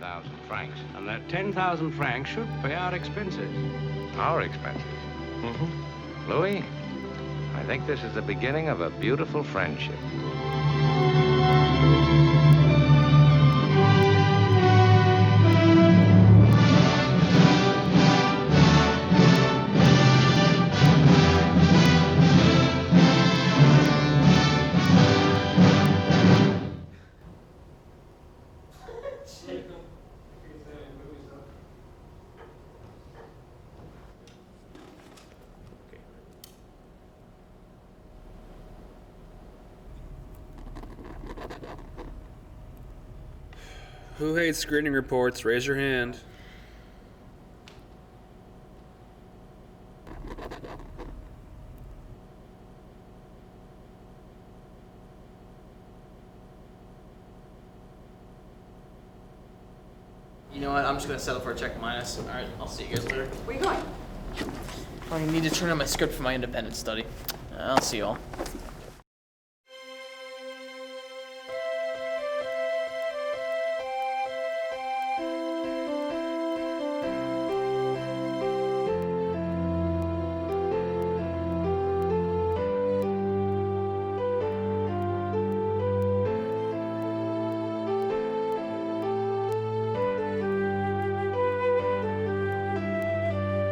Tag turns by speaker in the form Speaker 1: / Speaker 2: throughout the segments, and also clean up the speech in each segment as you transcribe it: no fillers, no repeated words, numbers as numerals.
Speaker 1: 10,000 francs.
Speaker 2: And that 10,000 francs should pay our expenses.
Speaker 1: Our expenses. Louis, I think this is the beginning of a beautiful friendship.
Speaker 3: Who hates screening reports? Raise your hand.
Speaker 4: You know what? I'm just gonna settle for a check minus. Alright, I'll see you guys later.
Speaker 5: Where are you going?
Speaker 4: I need to turn on my script for my independent study. I'll see y'all.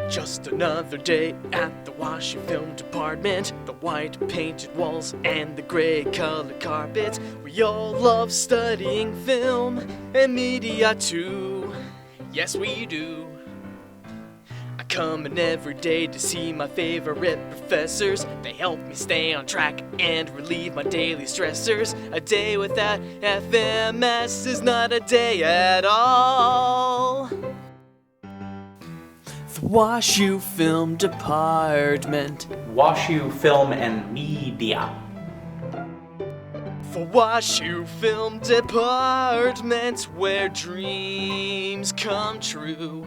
Speaker 4: Just another day at the washing film department. The white painted walls and the gray colored carpets. We all love studying film and media too. Yes, we do. I come in every day to see my favorite professors. They help me stay on track and relieve my daily stressors. A day without FMS is not a day at all. The WashU Film Department.
Speaker 6: WashU Film and Media.
Speaker 4: For WashU Film Department, where dreams come true.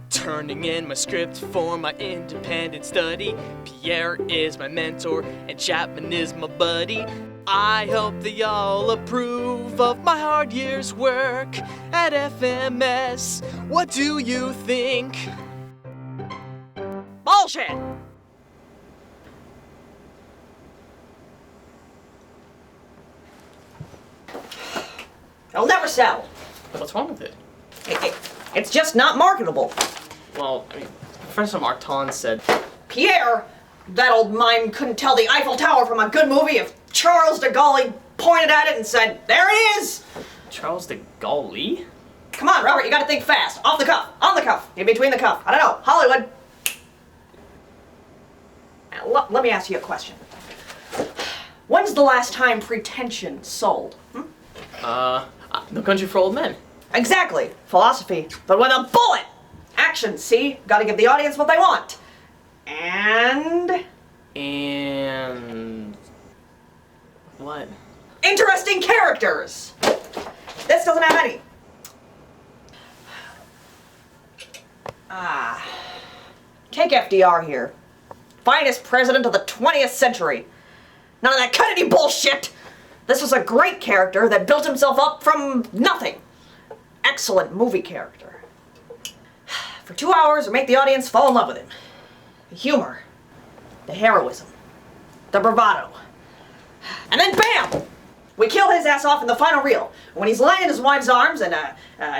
Speaker 4: Turning in my script for my independent study. Pier is my mentor and Chapman is my buddy. I hope that y'all approve of my hard year's work at FMS. What do you think?
Speaker 5: Bullshit! It'll never sell.
Speaker 4: What's wrong with it?
Speaker 5: It's just not marketable.
Speaker 4: Well, I mean, Professor Martin said...
Speaker 5: Pierre, that old mime couldn't tell the Eiffel Tower from a good movie if Charles de Gaulle pointed at it and said, "There it is!"
Speaker 4: Charles de Gaulle?
Speaker 5: Come on, Robert, you gotta think fast. Off the cuff, on the cuff, in between the cuff. I don't know, Hollywood. Now, let me ask you a question. When's the last time Pretension sold?
Speaker 4: No Country for Old Men.
Speaker 5: Exactly. Philosophy, but with a bullet! Action, see? Gotta give the audience what they want. And...
Speaker 4: what?
Speaker 5: Interesting characters! This doesn't have any. Take FDR here. Finest president of the 20th century. None of that Kennedy bullshit! This was a great character that built himself up from nothing. Excellent movie character. For 2 hours, we make the audience fall in love with him. The humor, the heroism, the bravado. And then bam! We kill his ass off in the final reel. When he's lying in his wife's arms and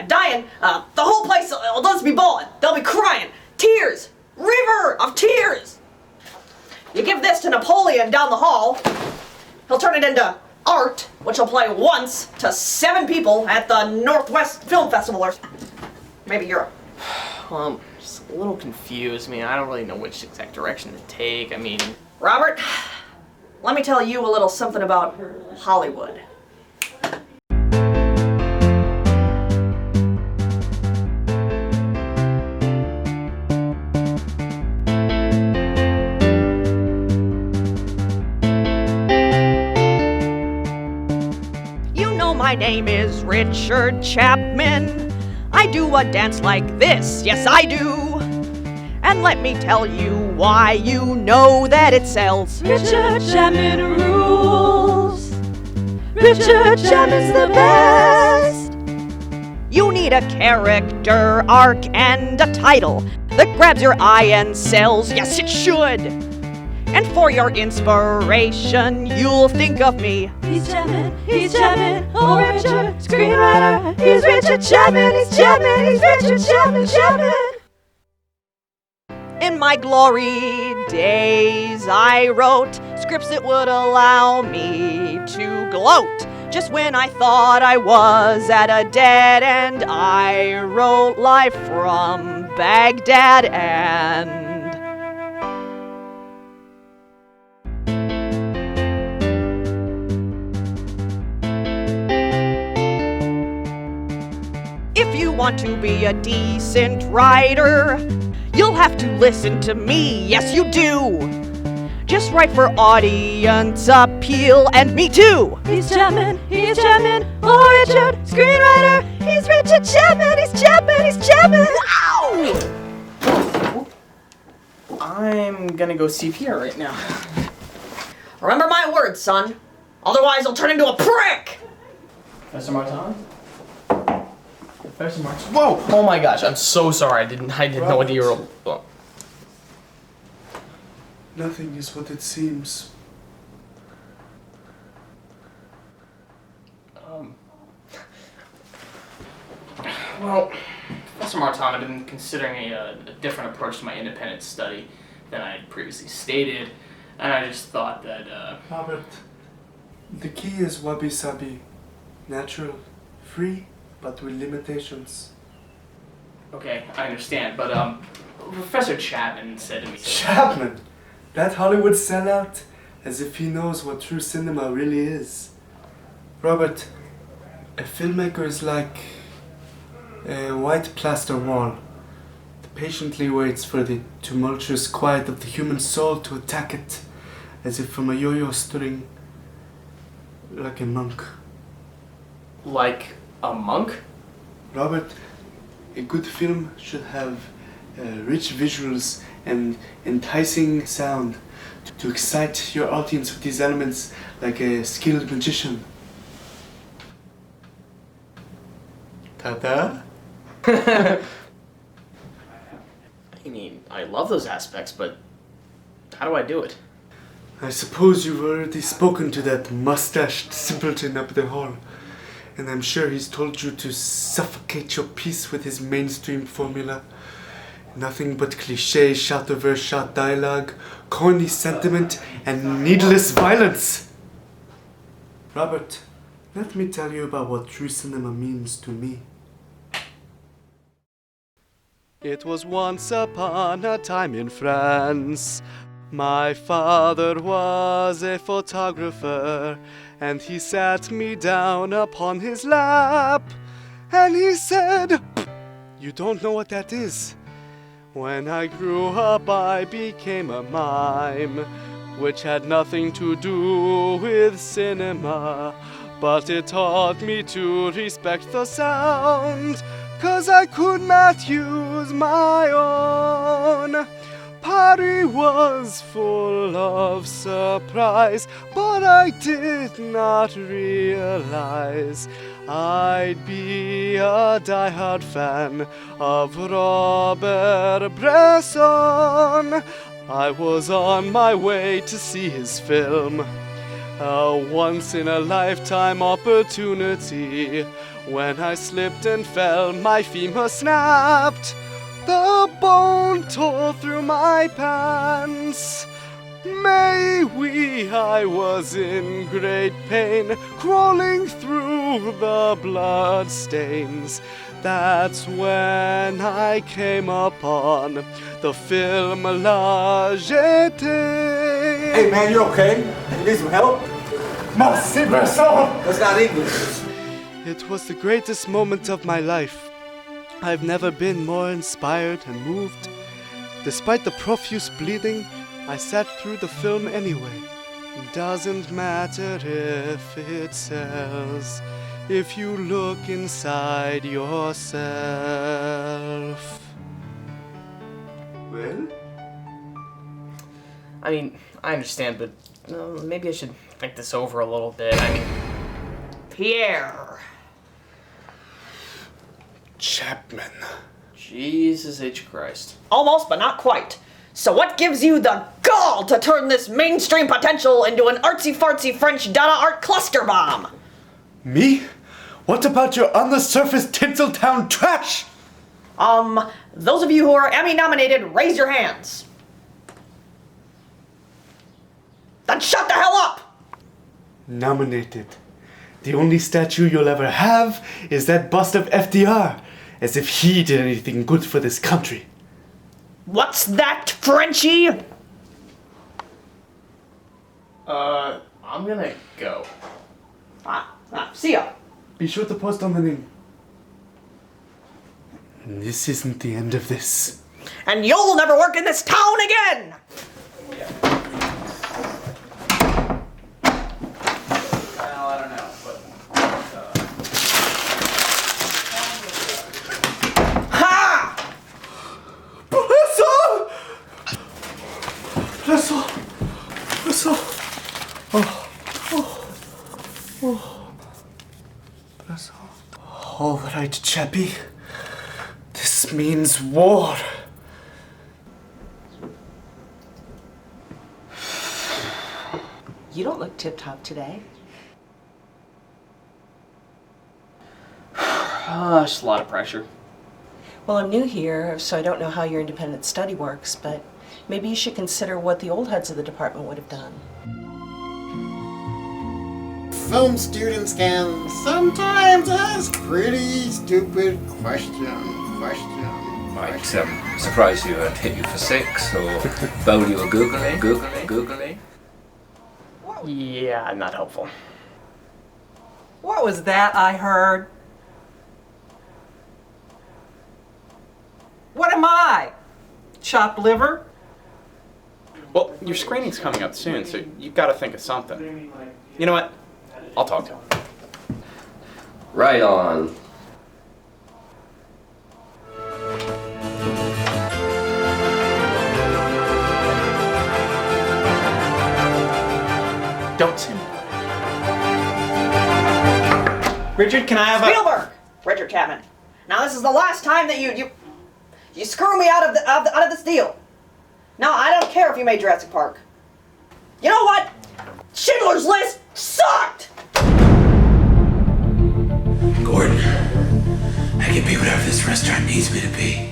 Speaker 5: dying, the whole place will just be bawling. They'll be crying. Tears. River of tears. You give this to Napoleon down the hall, he'll turn it into art, which will play once to 7 people at the Northwest Film Festival or maybe Europe.
Speaker 4: Well, I'm just a little confused. I mean, I don't really know which exact direction to take. I mean...
Speaker 5: Robert, let me tell you a little something about Hollywood. My name is Richard Chapman. I do a dance like this, yes I do. And let me tell you why you know that it sells.
Speaker 7: Richard Chapman rules. Richard Chapman's the best.
Speaker 5: You need a character arc and a title that grabs your eye and sells. Yes, it should. And for your inspiration, you'll think of me.
Speaker 7: He's Chapman, oh Richard, screenwriter. He's Richard Chapman, he's Chapman, he's Richard Chapman, Chapman.
Speaker 5: In my glory days, I wrote scripts that would allow me to gloat. Just when I thought I was at a dead end, I wrote Live from Baghdad and... If you want to be a decent writer, you'll have to listen to me, yes you do. Just write for audience appeal, and me too.
Speaker 7: He's Chapman, oh Richard, screenwriter. He's Richard Chapman, he's Chapman, he's Chapman.
Speaker 4: Ow! I'm gonna go see Pier right now.
Speaker 5: Remember my words, son. Otherwise I'll turn into a prick!
Speaker 4: Professor Martin? Professor Martin? Whoa! Oh my gosh, I'm so sorry. I didn't know what you were... Oh.
Speaker 8: Nothing is what it seems.
Speaker 4: Well, Professor Martin, I've been considering a different approach to my independent study than I had previously stated, and I just thought that,
Speaker 8: Robert, the key is wabi-sabi. Natural, free, but with limitations.
Speaker 4: Okay, I understand, but, Professor Chapman said to me...
Speaker 8: Chapman? That Hollywood sellout? As if he knows what true cinema really is. Robert, a filmmaker is like a white plaster wall that patiently waits for the tumultuous quiet of the human soul to attack it, as if from a yo-yo string, like a monk.
Speaker 4: Like a monk?
Speaker 8: Robert, a good film should have rich visuals and enticing sound to excite your audience with these elements like a skilled magician. Ta-da?
Speaker 4: I mean, I love those aspects, but how do I do it?
Speaker 8: I suppose you've already spoken to that mustached simpleton up the hall, and I'm sure he's told you to suffocate your piece with his mainstream formula. Nothing but cliché, shot-over-shot dialogue, corny sentiment, and needless violence. Robert, let me tell you about what true cinema means to me.
Speaker 9: It was once upon a time in France. My father was a photographer, and he sat me down upon his lap, and he said, "You don't know what that is." When I grew up, I became a mime, which had nothing to do with cinema, but it taught me to respect the sound, 'cause I could not use my own. Paris was full of surprise, but I did not realize I'd be a diehard fan of Robert Bresson. I was on my way to see his film, a once-in-a-lifetime opportunity. When I slipped and fell, my femur snapped. The bone tore through my pants. Maybe I was in great pain, crawling through the blood stains. That's when I came upon the film La Jetée.
Speaker 10: Hey man, you okay? You need some help? Merci, Bresson! That's not English.
Speaker 9: It was the greatest moment of my life. I've never been more inspired and moved. Despite the profuse bleeding, I sat through the film anyway. Doesn't matter if it sells, if you look inside yourself.
Speaker 8: Well?
Speaker 4: I mean, I understand, but maybe I should think this over a little bit. I mean...
Speaker 5: Pierre.
Speaker 8: Chapman.
Speaker 4: Jesus H. Christ.
Speaker 5: Almost, but not quite. So what gives you the gall to turn this mainstream potential into an artsy-fartsy French Dada art cluster bomb?
Speaker 8: Me? What about your on-the-surface Tinseltown trash?
Speaker 5: Those of you who are Emmy nominated, raise your hands. Then shut the hell up!
Speaker 8: Nominated. The only statue you'll ever have is that bust of FDR, as if he did anything good for this country.
Speaker 5: What's that, Frenchie?
Speaker 4: I'm gonna go.
Speaker 5: See ya.
Speaker 8: Be sure to post on the link. And this isn't the end of this.
Speaker 5: And you'll never work in this town again!
Speaker 4: Well, I don't know, but...
Speaker 5: Ha!
Speaker 8: Professor! All right, Chappie. This means war.
Speaker 7: You don't look tip-top today.
Speaker 4: Just a lot of pressure.
Speaker 7: Well, I'm new here, so I don't know how your independent study works, but maybe you should consider what the old heads of the department would have done.
Speaker 11: Some students can sometimes ask pretty stupid questions.
Speaker 1: Might surprise you and hit you for 6, or bowl you a googly.
Speaker 4: Yeah, not helpful.
Speaker 12: What was that I heard? What am I? Chopped liver?
Speaker 9: Well, your screening's coming up soon, so you've got to think of something. You know what? I'll talk to him.
Speaker 13: Right on.
Speaker 4: Don't say me. Richard, can I have
Speaker 5: Spielberg! Richard Chapman. Now this is the last time that you screw me out of this deal. Now I don't care if you made Jurassic Park. You know what? Schindler's List sucked!
Speaker 14: Gordon, I can be whatever this restaurant needs me to be.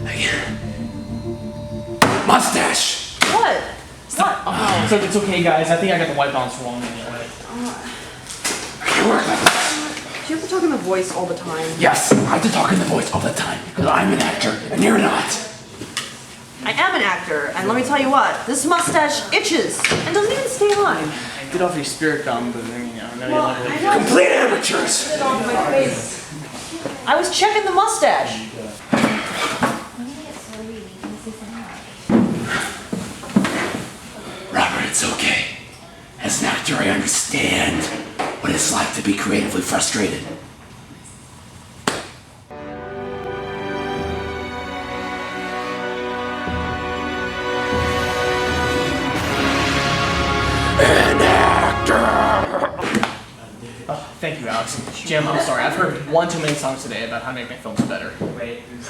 Speaker 14: I can. Mustache!
Speaker 7: What? What?
Speaker 4: Oh, it's okay, guys. I think I got the white balance wrong anyway.
Speaker 14: You work like this.
Speaker 7: Do you have to talk in the voice all the time?
Speaker 14: Yes, I have to talk in the voice all the time, because I'm an actor, and you're not.
Speaker 7: I am an actor, and let me tell you what, this mustache itches and doesn't even stay on.
Speaker 4: Get off your spirit gum, but then, you know,
Speaker 7: Well, I know.
Speaker 14: Complete amateurs!
Speaker 7: Get off my face. I was checking the mustache.
Speaker 14: Robert, it's okay. As an actor, I understand what it's like to be creatively frustrated. An actor!
Speaker 4: Thank you, Alex. Jim, I'm sorry. I've heard one too many songs today about how to make my films better.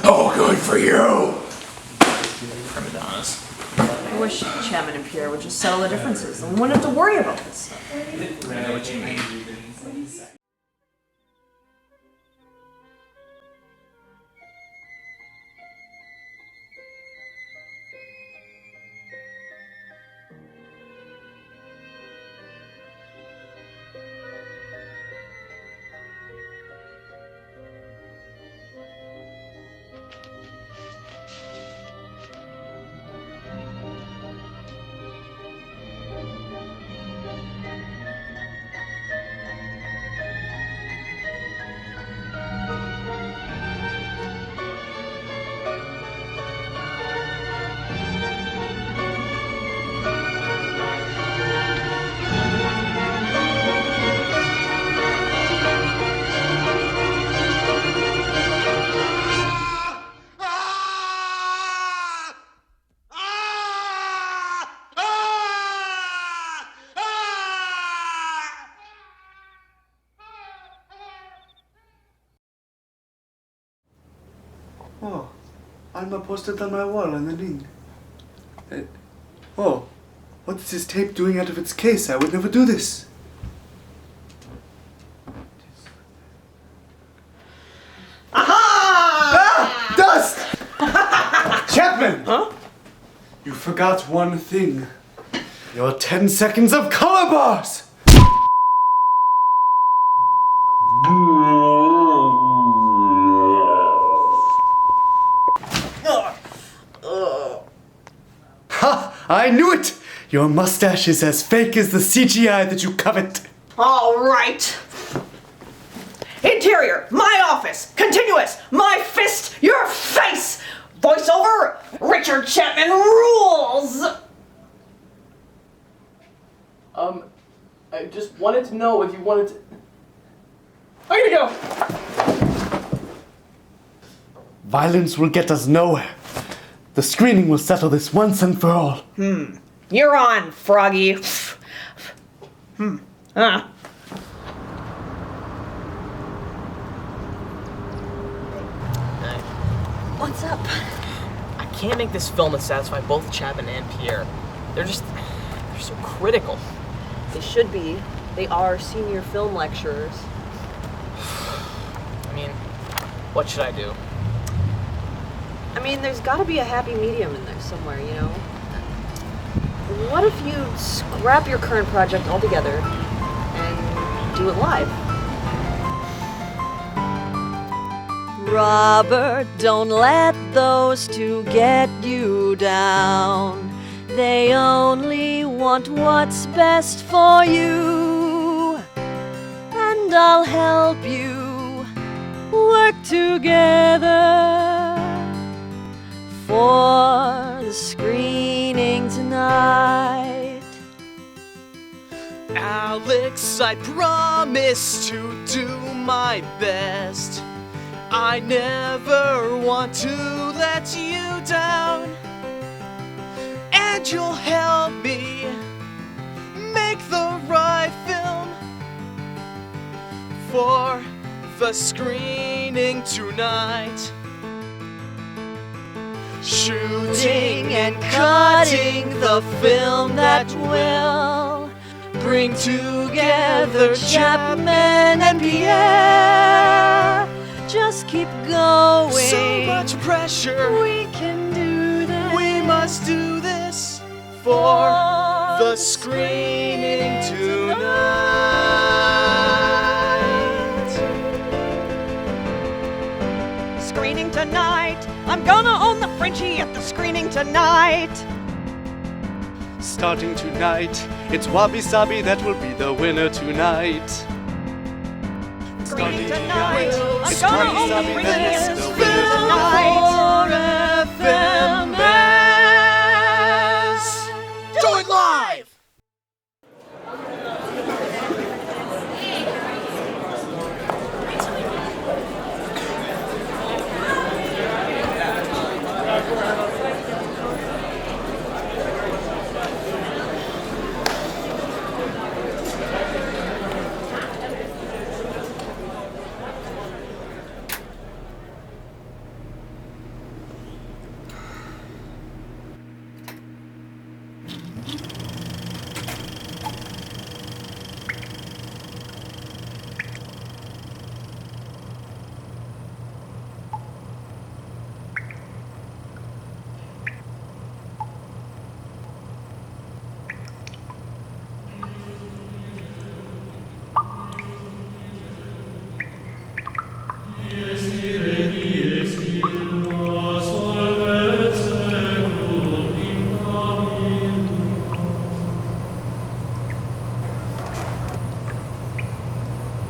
Speaker 14: Oh, good for you!
Speaker 4: Prima donnas.
Speaker 7: I wish Chapman and Pier would just settle the differences, and we wouldn't have to worry about this stuff.
Speaker 4: I know what you mean.
Speaker 8: Oh, Alma posted on my wall on the link. Oh, what is this tape doing out of its case? I would never do this.
Speaker 5: Aha!
Speaker 8: Ah! Dust! Chapman!
Speaker 4: Huh?
Speaker 8: You forgot one thing. Your 10 seconds of color bars! Ha! I knew it! Your mustache is as fake as the CGI that you covet.
Speaker 5: All right. Interior, my office. Continuous, my fist, your face. Voiceover, Richard Chapman rules.
Speaker 4: I just wanted to know if you wanted to... Oh, here we go!
Speaker 8: Violence will get us nowhere. The screening will settle this once and for all.
Speaker 5: You're on, Froggy.
Speaker 4: What's up? I can't make this film satisfy both Chapman and Pier. They're so critical.
Speaker 12: They should be. They are senior film lecturers.
Speaker 4: I mean, what should I do?
Speaker 12: I mean, there's gotta be a happy medium in there somewhere, you know? What if you scrap your current project altogether and do it live? Robert, don't let those two get you down. They only want what's best for you. And I'll help you work together for the screening tonight.
Speaker 4: Alex, I promise to do my best. I never want to let you down. And you'll help me make the right film for the screening tonight. Shooting and cutting the film that will bring together Chapman and Pier.
Speaker 12: Just keep going.
Speaker 4: So much pressure.
Speaker 12: We can do this.
Speaker 4: We must do this for the screening tonight.
Speaker 5: Screening tonight. I'm gonna own the Frenchie at the screening tonight.
Speaker 9: Starting tonight, it's Wabi Sabi that will be the winner tonight.
Speaker 5: Screening tonight. I'm
Speaker 9: It's
Speaker 5: gonna
Speaker 9: Wabi
Speaker 5: own the
Speaker 9: Sabi
Speaker 5: Frenchie
Speaker 9: that
Speaker 5: at
Speaker 9: is
Speaker 5: the
Speaker 9: the
Speaker 5: screening
Speaker 9: winner
Speaker 5: tonight.
Speaker 4: FMS. Do it live.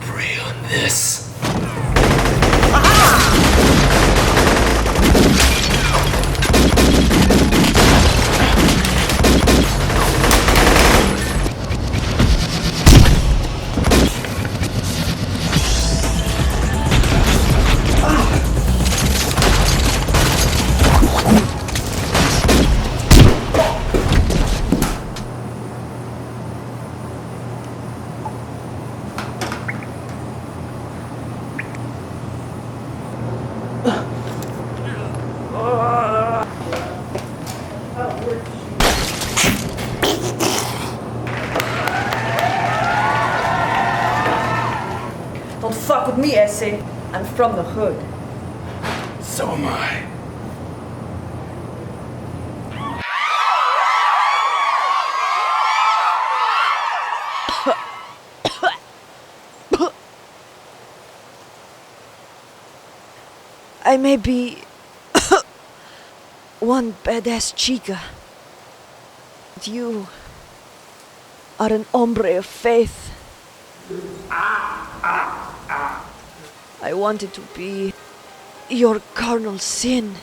Speaker 14: Pray on this.
Speaker 5: see. I'm from the hood.
Speaker 14: So am I.
Speaker 7: I may be one badass chica, but you are an hombre of faith. I wanted to be your carnal sin.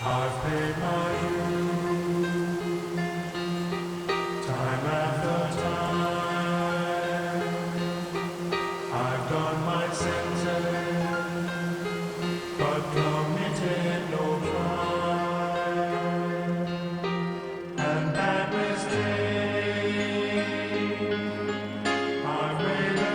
Speaker 15: I've paid my dues, time after time. I've done my sentence, but committed no crime. And that mistake I've made of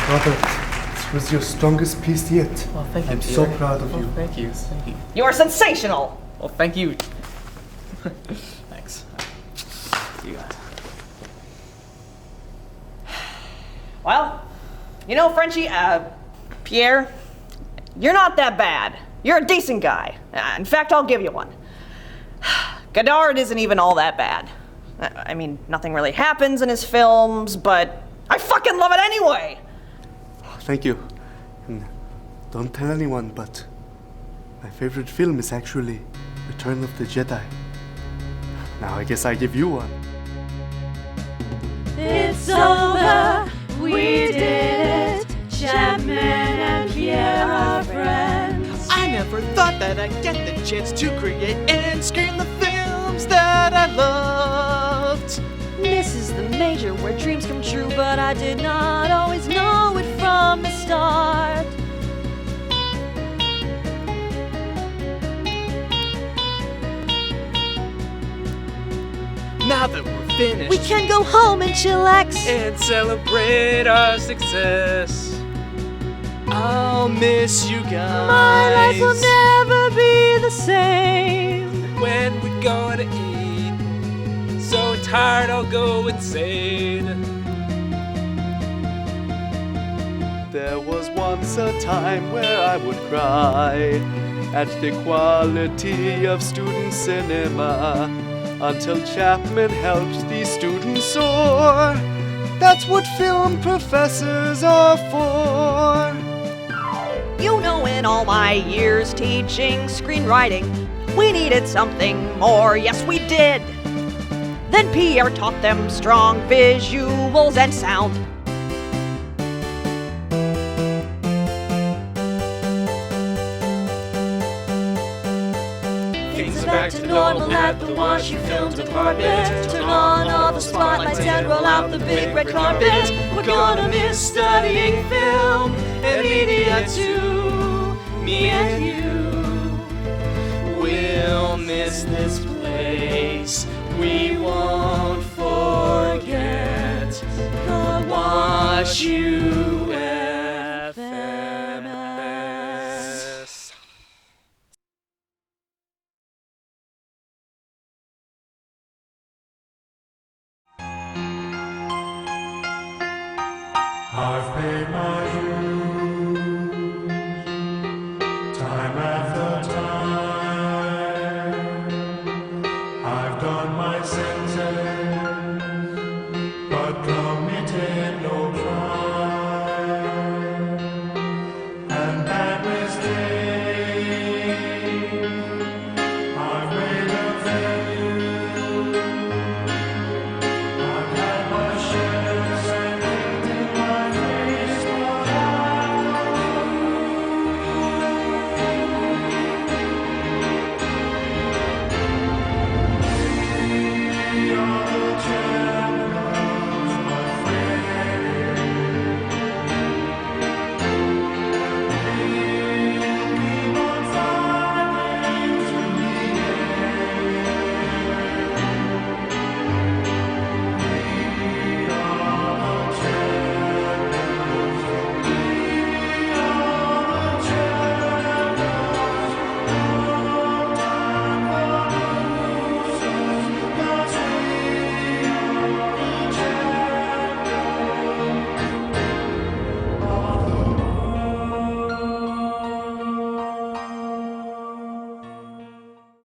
Speaker 8: Robert, this was your strongest piece yet.
Speaker 4: Well, thank you,
Speaker 8: I'm
Speaker 4: Pier.
Speaker 8: so proud of
Speaker 4: Well,
Speaker 8: you.
Speaker 4: Thank you.
Speaker 5: You are sensational!
Speaker 4: Well, thank you. Thanks. You guys.
Speaker 5: Well, you know, Frenchie, Pierre, you're not that bad. You're a decent guy. In fact, I'll give you one. Godard isn't even all that bad. I mean, nothing really happens in his films, but I fucking love it anyway!
Speaker 8: Thank you. And don't tell anyone, but my favorite film is actually Return of the Jedi. Now I guess I give you one.
Speaker 7: It's over, we did it. Chapman and Pier are friends.
Speaker 4: I never thought that I'd get the chance to create and screen the films that I loved.
Speaker 7: This is the major where dreams come true, but I did not always know it from the start.
Speaker 4: Now that we're finished,
Speaker 7: We can go home and chillax
Speaker 9: and celebrate our success.
Speaker 4: I'll miss you guys.
Speaker 7: My life will never be the same.
Speaker 9: When we gonna eat? So tired I'll go insane. There was once a time where I would cry at the quality of student cinema until Chapman helped these students soar. That's what film professors are for.
Speaker 5: You know, in all my years teaching screenwriting, we needed something more, yes we did. Then Pierre taught them strong visuals and sound.
Speaker 7: Things are back to normal at the Wash You Film department. Turn on all the spotlights and roll out the big red carpet. We're gonna miss studying film and media too. Me and you.
Speaker 4: We'll miss this place. We won't forget the Wash You FMS.
Speaker 15: I've paid my dues, time after time. I've done